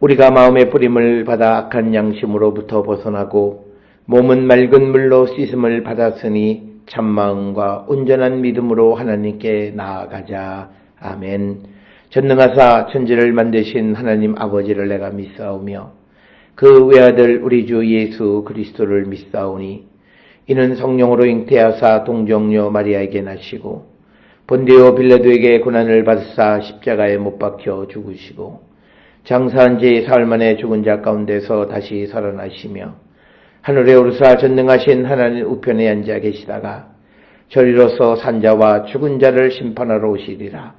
우리가 마음의 뿌림을 받아 악한 양심으로부터 벗어나고 몸은 맑은 물로 씻음을 받았으니 참마음과 온전한 믿음으로 하나님께 나아가자. 아멘. 전능하사 천지를 만드신 하나님 아버지를 내가 믿사오며 그 외아들 우리 주 예수 그리스도를 믿사오니 이는 성령으로 잉태하사 동정녀 마리아에게 나시고 본디오 빌라도에게 고난을 받으사 십자가에 못 박혀 죽으시고 장사한 지 사흘 만에 죽은 자 가운데서 다시 살아나시며 하늘에 오르사 전능하신 하나님 우편에 앉아 계시다가 저리로서 산자와 죽은 자를 심판하러 오시리라.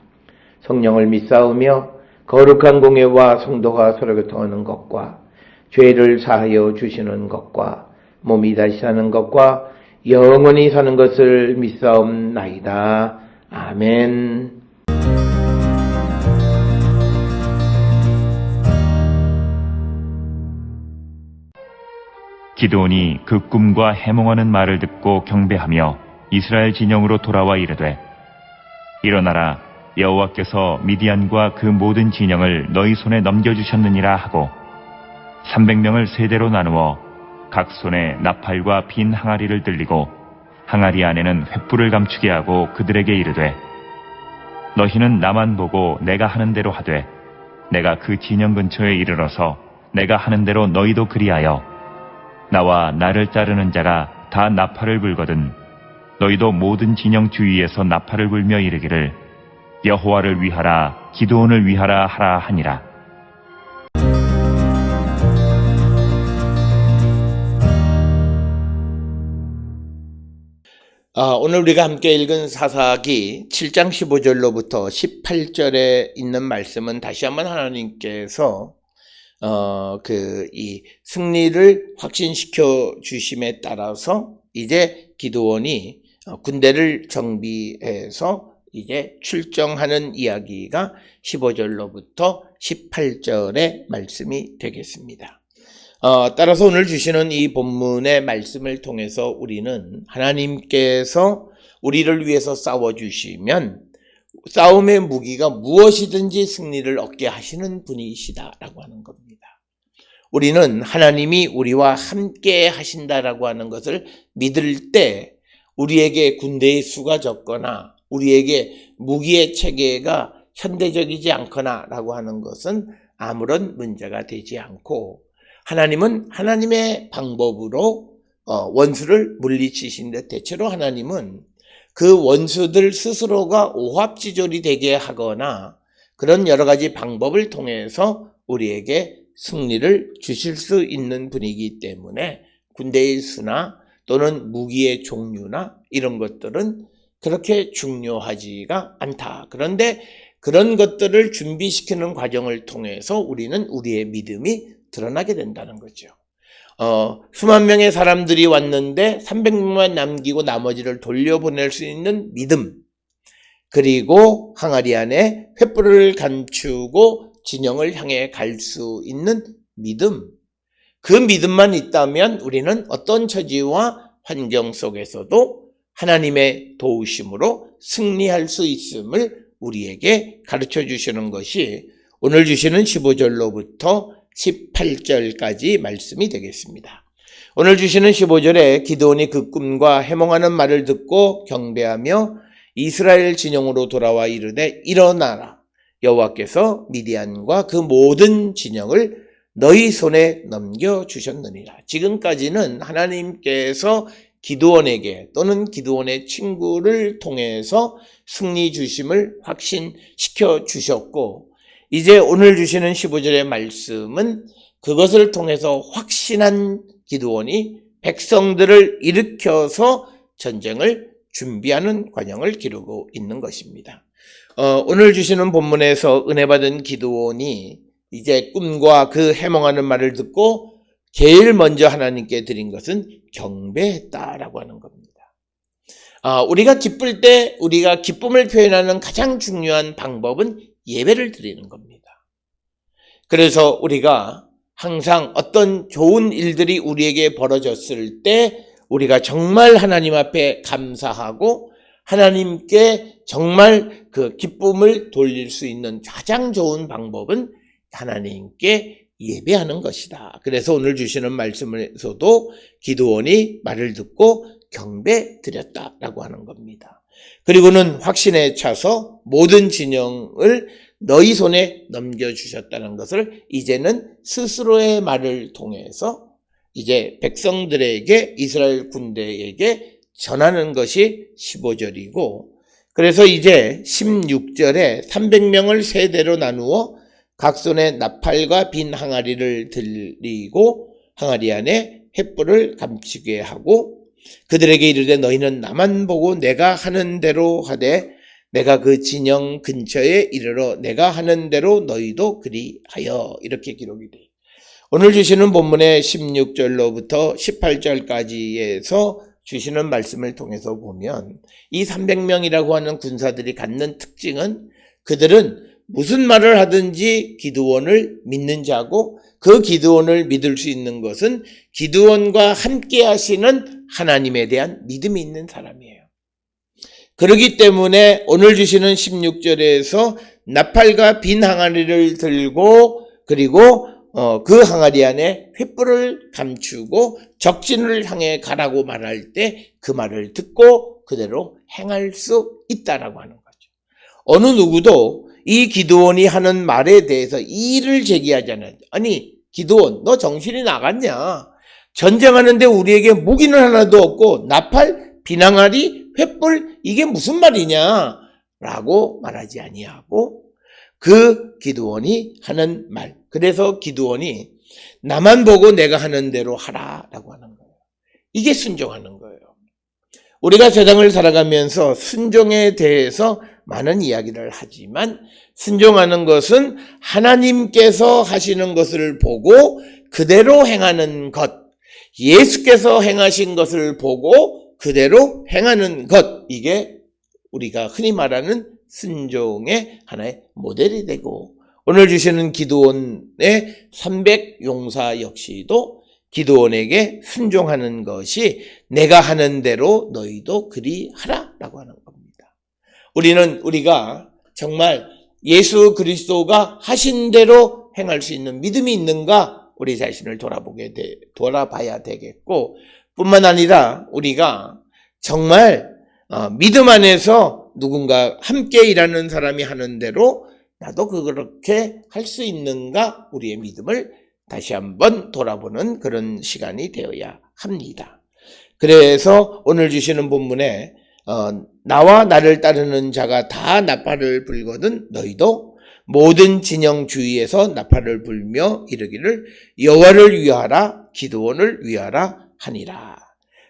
성령을 믿사오며 거룩한 공예와 성도가 서로 교통하는 것과 죄를 사하여 주시는 것과 몸이 다시 사는 것과 영원히 사는 것을 믿사옵나이다. 아멘. 기드온이 그 꿈과 해몽하는 말을 듣고 경배하며 이스라엘 진영으로 돌아와 이르되 일어나라 여호와께서 미디안과 그 모든 진영을 너희 손에 넘겨주셨느니라 하고 300명을 세대로 나누어 각 손에 나팔과 빈 항아리를 들리고 항아리 안에는 횃불을 감추게 하고 그들에게 이르되 너희는 나만 보고 내가 하는 대로 하되 내가 그 진영 근처에 이르러서 내가 하는 대로 너희도 그리하여 나와 나를 따르는 자가 다 나팔을 불거든 너희도 모든 진영 주위에서 나팔을 불며 이르기를 여호와를 위하라 기드온을 위하라 하라 하니라. 오늘 우리가 함께 읽은 사사기 7장 15절로부터 18절에 있는 말씀은 다시 한번 하나님께서 이 승리를 확신시켜 주심에 따라서 이제 기드온이 군대를 정비해서 이제 출정하는 이야기가 15절로부터 18절의 말씀이 되겠습니다. 따라서 오늘 주시는 이 본문의 말씀을 통해서 우리는 하나님께서 우리를 위해서 싸워주시면 싸움의 무기가 무엇이든지 승리를 얻게 하시는 분이시다라고 하는 겁니다. 우리는 하나님이 우리와 함께 하신다라고 하는 것을 믿을 때 우리에게 군대의 수가 적거나 우리에게 무기의 체계가 현대적이지 않거나라고 하는 것은 아무런 문제가 되지 않고 하나님은 하나님의 방법으로 원수를 물리치시는데 대체로 하나님은 그 원수들 스스로가 오합지졸이 되게 하거나 그런 여러 가지 방법을 통해서 우리에게 승리를 주실 수 있는 분이기 때문에 군대의 수나 또는 무기의 종류나 이런 것들은 그렇게 중요하지가 않다. 그런데 그런 것들을 준비시키는 과정을 통해서 우리는 우리의 믿음이 드러나게 된다는 거죠. 수만 명의 사람들이 왔는데 300명만 남기고 나머지를 돌려보낼 수 있는 믿음. 그리고 항아리 안에 횃불을 감추고 진영을 향해 갈 수 있는 믿음. 그 믿음만 있다면 우리는 어떤 처지와 환경 속에서도 하나님의 도우심으로 승리할 수 있음을 우리에게 가르쳐 주시는 것이 오늘 주시는 15절로부터 18절까지 말씀이 되겠습니다. 오늘 주시는 15절에 기드온이 그 꿈과 해몽하는 말을 듣고 경배하며 이스라엘 진영으로 돌아와 이르되 일어나라. 여호와께서 미디안과 그 모든 진영을 너희 손에 넘겨주셨느니라. 지금까지는 하나님께서 기드온에게 또는 기드온의 친구를 통해서 승리 주심을 확신시켜 주셨고 이제 오늘 주시는 15절의 말씀은 그것을 통해서 확신한 기드온이 백성들을 일으켜서 전쟁을 준비하는 과정을 기르고 있는 것입니다. 오늘 주시는 본문에서 은혜 받은 기드온이 이제 꿈과 그 해몽하는 말을 듣고 제일 먼저 하나님께 드린 것은 경배했다라고 하는 겁니다. 우리가 기쁠 때 우리가 기쁨을 표현하는 가장 중요한 방법은 예배를 드리는 겁니다. 그래서 우리가 항상 어떤 좋은 일들이 우리에게 벌어졌을 때 우리가 정말 하나님 앞에 감사하고 하나님께 정말 그 기쁨을 돌릴 수 있는 가장 좋은 방법은 하나님께 예배하는 것이다. 그래서 오늘 주시는 말씀에서도 기드온이 말을 듣고 경배 드렸다라고 하는 겁니다. 그리고는 확신에 차서 모든 진영을 너희 손에 넘겨주셨다는 것을 이제는 스스로의 말을 통해서 이제 백성들에게 이스라엘 군대에게 전하는 것이 15절이고 그래서 이제 16절에 300명을 세 대로 나누어 각 손에 나팔과 빈 항아리를 들리고 항아리 안에 횃불을 감추게 하고 그들에게 이르되 너희는 나만 보고 내가 하는 대로 하되 내가 그 진영 근처에 이르러 내가 하는 대로 너희도 그리하여 이렇게 기록이 돼. 오늘 주시는 본문의 16절로부터 18절까지에서 주시는 말씀을 통해서 보면 이 300명이라고 하는 군사들이 갖는 특징은 그들은 무슨 말을 하든지 기드온을 믿는 자고 그 기드온을 믿을 수 있는 것은 기드온과 함께 하시는 하나님에 대한 믿음이 있는 사람이에요. 그렇기 때문에 오늘 주시는 16절에서 나팔과 빈 항아리를 들고 그리고 그 항아리 안에 횃불을 감추고 적진을 향해 가라고 말할 때 그 말을 듣고 그대로 행할 수 있다라고 하는 거죠. 어느 누구도 이 기드온이 하는 말에 대해서 이의를 제기하잖아요. 아니 기드온 너 정신이 나갔냐? 전쟁하는데 우리에게 무기는 하나도 없고 나팔, 빈항아리, 횃불 이게 무슨 말이냐? 라고 말하지 아니하고 그 기드온이 하는 말. 그래서 기드온이 나만 보고 내가 하는 대로 하라라고 하는 거예요. 이게 순종하는 거예요. 우리가 세상을 살아가면서 순종에 대해서 많은 이야기를 하지만 순종하는 것은 하나님께서 하시는 것을 보고 그대로 행하는 것, 예수께서 행하신 것을 보고 그대로 행하는 것, 이게 우리가 흔히 말하는 순종의 하나의 모델이 되고 오늘 주시는 기드온의 300용사 역시도 기드온에게 순종하는 것이 내가 하는 대로 너희도 그리하라 라고 하는 겁니다. 우리가 정말 예수 그리스도가 하신 대로 행할 수 있는 믿음이 있는가 우리 자신을 돌아봐야 되겠고, 뿐만 아니라 우리가 정말 믿음 안에서 누군가 함께 일하는 사람이 하는 대로 나도 그렇게 할 수 있는가, 우리의 믿음을 다시 한번 돌아보는 그런 시간이 되어야 합니다. 그래서 오늘 주시는 본문에 나와 나를 따르는 자가 다 나팔을 불거든 너희도 모든 진영 주위에서 나팔을 불며 이르기를 여호와를 위하라 기드온을 위하라 하니라.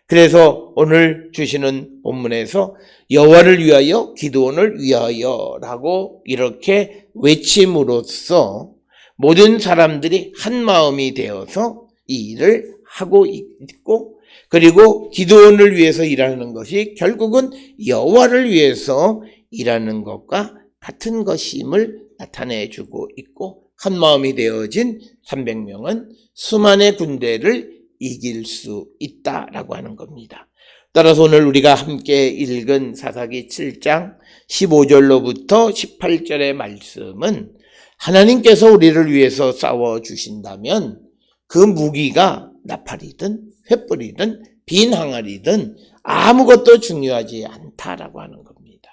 그래서 오늘 주시는 본문에서 여호와를 위하여 기드온을 위하여라고 이렇게 외침으로써 모든 사람들이 한 마음이 되어서 이 일을 하고 있고, 그리고 기드온을 위해서 일하는 것이 결국은 여호와를 위해서 일하는 것과 같은 것임을 나타내주고 있고, 한 마음이 되어진 300명은 수만의 군대를 이길 수 있다라고 하는 겁니다. 따라서 오늘 우리가 함께 읽은 사사기 7장 15절로부터 18절의 말씀은 하나님께서 우리를 위해서 싸워주신다면 그 무기가 나팔이든 횃불이든 빈 항아리든 아무것도 중요하지 않다라고 하는 겁니다.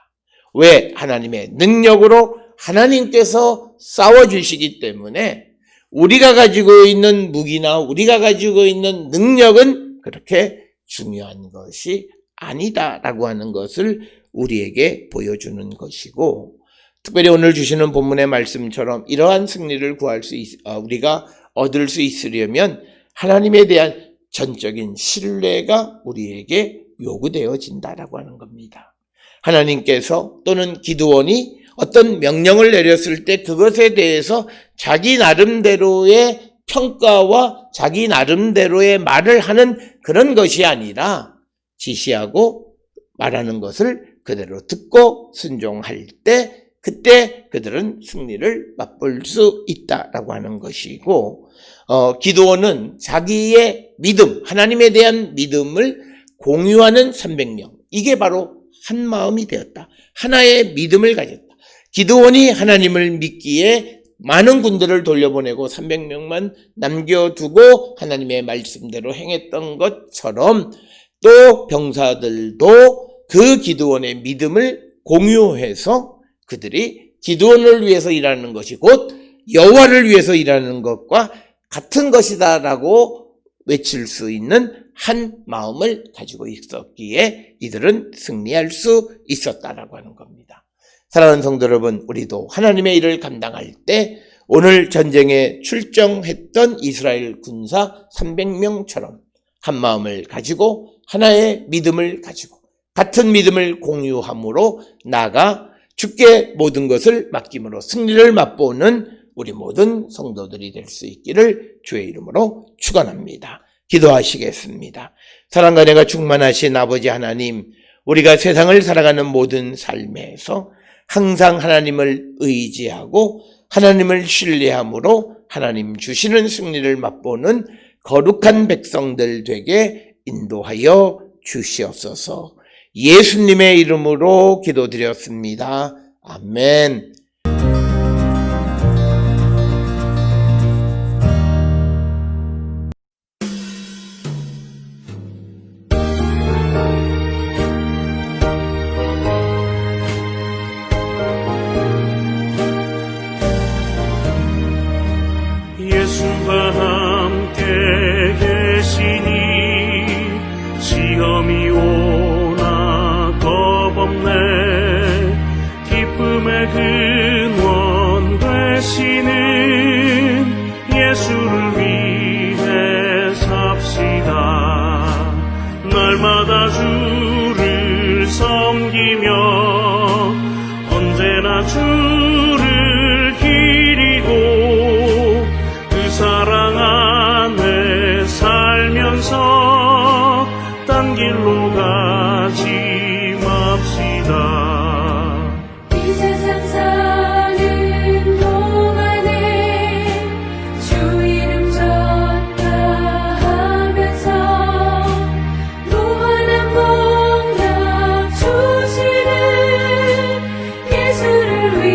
왜? 하나님의 능력으로 하나님께서 싸워주시기 때문에 우리가 가지고 있는 무기나 우리가 가지고 있는 능력은 그렇게 중요한 것이 아니다라고 하는 것을 우리에게 보여주는 것이고, 특별히 오늘 주시는 본문의 말씀처럼 이러한 승리를 우리가 얻을 수 있으려면 하나님에 대한 전적인 신뢰가 우리에게 요구되어진다라고 하는 겁니다. 하나님께서 또는 기드온이 어떤 명령을 내렸을 때 그것에 대해서 자기 나름대로의 평가와 자기 나름대로의 말을 하는 그런 것이 아니라 지시하고 말하는 것을 그대로 듣고 순종할 때 그때 그들은 승리를 맛볼 수 있다라고 하는 것이고, 기드온은 자기의 믿음, 하나님에 대한 믿음을 공유하는 300명, 이게 바로 한 마음이 되었다. 하나의 믿음을 가졌다. 기드온이 하나님을 믿기에 많은 군대를 돌려보내고 300명만 남겨두고 하나님의 말씀대로 행했던 것처럼 또 병사들도 그 기드온의 믿음을 공유해서 그들이 기드온을 위해서 일하는 것이 곧 여호와를 위해서 일하는 것과 같은 것이다라고 외칠 수 있는 한 마음을 가지고 있었기에 이들은 승리할 수 있었다라고 하는 겁니다. 사랑하는 성도 여러분, 우리도 하나님의 일을 감당할 때 오늘 전쟁에 출정했던 이스라엘 군사 300명처럼 한 마음을 가지고 하나의 믿음을 가지고 같은 믿음을 공유함으로 나아가 주께 모든 것을 맡김으로 승리를 맛보는 우리 모든 성도들이 될 수 있기를 주의 이름으로 축원합니다. 기도하시겠습니다. 사랑과 은혜가 충만하신 아버지 하나님, 우리가 세상을 살아가는 모든 삶에서 항상 하나님을 의지하고 하나님을 신뢰함으로 하나님 주시는 승리를 맛보는 거룩한 백성들 되게 인도하여 주시옵소서. 예수님의 이름으로 기도드렸습니다. 아멘. 예수가 함께 계시니 시험이 오나 겁없네. 기쁨의 근원 되시는 예수를 위해 삽시다. 날마다 주를 섬기며 언제나 주를 기리고 그 사랑 안에 살면서 딴 길로 가지 맙시다. 이 세상 사는 동안에 주 이름 전파하면서 무한한 복락 주시는 예수를 위해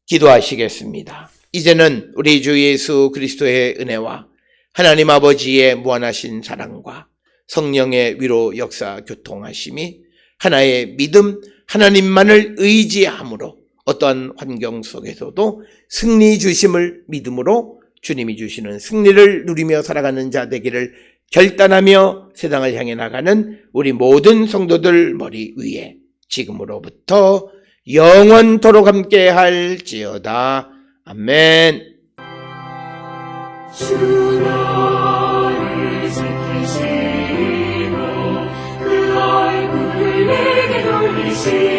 기도하시겠습니다. 이제는 우리 주 예수 그리스도의 은혜와 하나님 아버지의 무한하신 사랑과 성령의 위로 역사 교통하심이 하나의 믿음, 하나님만을 의지함으로 어떠한 환경 속에서도 승리 주심을 믿음으로 주님이 주시는 승리를 누리며 살아가는 자 되기를 결단하며 세상을 향해 나가는 우리 모든 성도들 머리 위에 지금으로부터 영원토록 함께 할지어다. 아멘. 주 너를 지키시고 그 얼굴을 내게 돌리시고